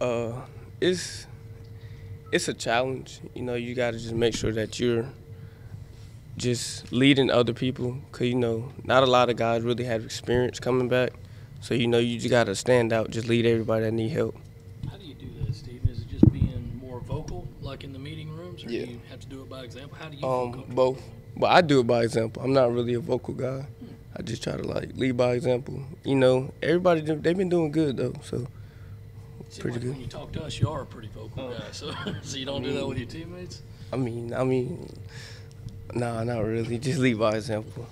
Uh, it's it's a challenge. You know, you got to just make sure that you're just leading other people, cause not a lot of guys really have experience coming back. So you just got to stand out, just lead everybody that need help. How do you do that, Stephen? Is it just being more vocal, like in the meeting rooms, or do Yeah. you have to do it by example? How do you feel comfortable? Both, but I do it by example. I'm not really a vocal guy. I just try to lead by example. Everybody they've been doing good though, so Seems pretty like good. when you talk to us, you are a pretty vocal guy. So, so you don't do that with your teammates? Nah, not really. Just lead by example.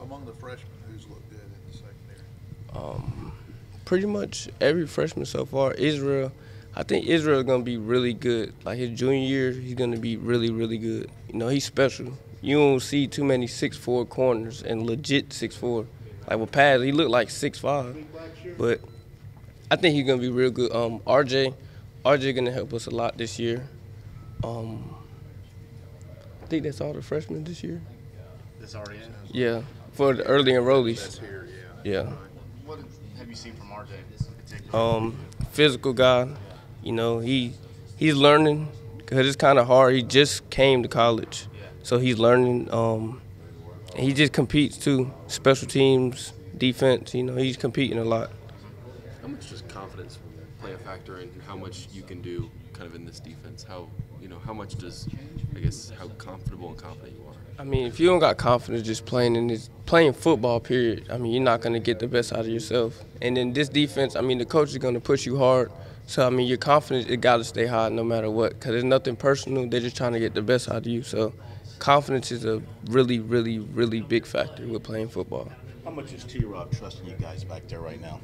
Among the freshmen, who's looked good in the secondary? Pretty much every freshman so far. Israel, I think Israel is gonna be really good. Like his junior year, he's gonna be really, really good. He's special. You don't see too many 6'4" corners and legit 6'4". Like with pads, he looked like 6'5", but I think he's gonna be real good. RJ gonna help us a lot this year. I think that's all the freshmen this year. This already in? Yeah, for the early enrollees. That's here, Yeah. What have you seen from RJ in particular? Physical guy. He's learning because it's kind of hard. He just came to college, so he's learning. And he just competes too. Special teams, defense. He's competing a lot. How much does confidence play a factor in how much you can do kind of in this defense? How much does, how comfortable and confident you are? If you don't got confidence just playing football, period, you're not going to get the best out of yourself. And in this defense, the coach is going to push you hard. So, your confidence, it got to stay high no matter what, because it's nothing personal. They're just trying to get the best out of you. So, confidence is a really, really, really big factor with playing football. How much is T-Rob trusting you guys back there right now?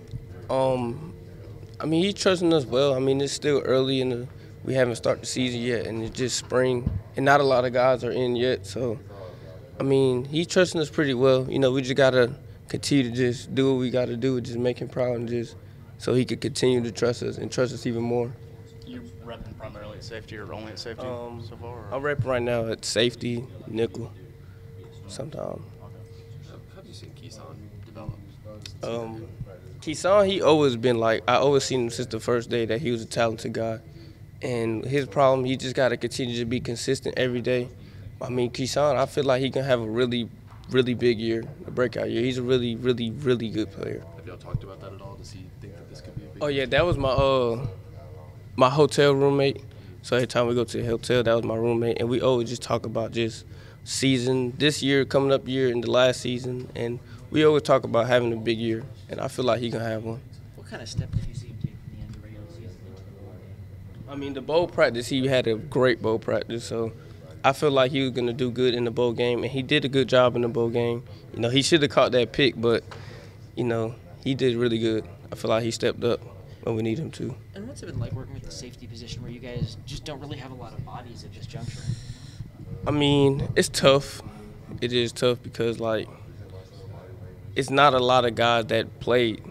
He's trusting us well. It's still early we haven't started the season yet, and it's just spring, and not a lot of guys are in yet. So, he's trusting us pretty well. We just got to continue to just do what we got to do, just make him proud, and just so he could continue to trust us and trust us even more. You're repping primarily at safety or only at safety so far? Or? I'm repping right now at safety, nickel, sometimes. How have you seen Keeson develop? Keeson, he always been I always seen him since the first day that he was a talented guy. And his problem, he just got to continue to be consistent every day. Keeson, I feel like he can have a really, really big year, a breakout year. He's a really, really, really good player. Have y'all talked about that at all? Does he think that this could be a big Oh, yeah, that was my hotel roommate. So every time we go to the hotel, that was my roommate. And we always just talk about just season, this year, coming up year, and the last season. And we always talk about having a big year. And I feel like he can have one. What kind of step did you see him take from the end of the regular season into the bowl game? The bowl practice, he had a great bowl practice. So I feel like he was going to do good in the bowl game. And he did a good job in the bowl game. He should have caught that pick, but, he did really good. I feel like he stepped up when we need him to. And what's it been like working with the safety position where you guys just don't really have a lot of bodies at this juncture? It's tough. It is tough because, it's not a lot of guys that played.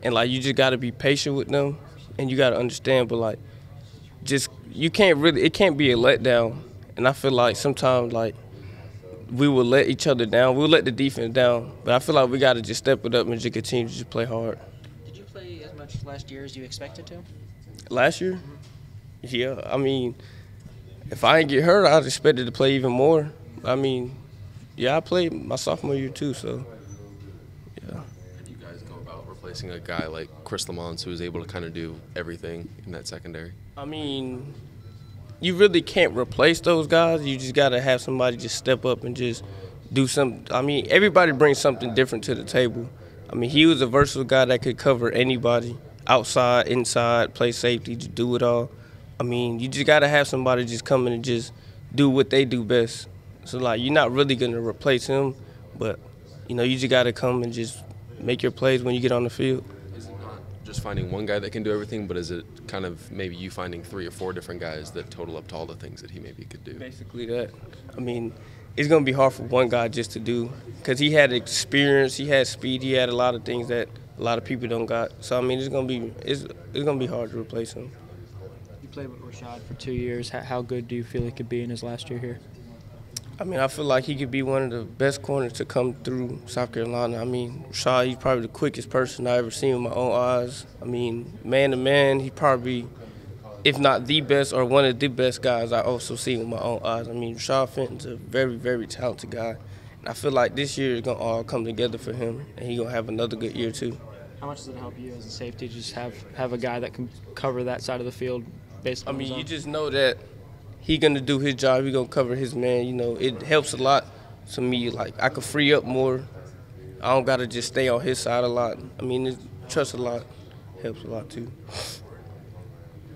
And, you just got to be patient with them, and you got to understand, but, it can't be a letdown. And I feel like sometimes, we will let each other down. We'll let the defense down. But I feel like we got to just step it up and just continue to just play hard. Did you play as much last year as you expected to? Last year? Yeah. If I didn't get hurt, I'd expected to play even more. I played my sophomore year too, so, yeah. How do you guys go about replacing a guy like Chris Lamont, who is able to kind of do everything in that secondary? You really can't replace those guys. You just got to have somebody just step up and just do something. Everybody brings something different to the table. He was a versatile guy that could cover anybody, outside, inside, play safety, just do it all. You just got to have somebody just come in and just do what they do best. So, you're not really going to replace him, but, you just got to come and just make your plays when you get on the field. Is it not just finding one guy that can do everything, but is it kind of maybe you finding 3 or 4 different guys that total up to all the things that he maybe could do? Basically that. It's going to be hard for one guy just to do, because he had experience, he had speed, he had a lot of things that a lot of people don't got. So, it's going to be hard to replace him. You played with Rashad for 2 years. How good do you feel he could be in his last year here? I feel like he could be one of the best corners to come through South Carolina. Rashad, he's probably the quickest person I ever seen with my own eyes. Man to man, he probably if not the best or one of the best guys I also see with my own eyes. I mean, Rashad Fenton's a very, very talented guy. And I feel like this year is going to all come together for him, and he's going to have another good year too. How much does it help you as a safety just have a guy that can cover that side of the field basically? I mean, you just know that he going to do his job. He going to cover his man. You know, it helps a lot to me. Like, I could free up more. I don't got to just stay on his side a lot. I mean, trust a lot helps a lot too.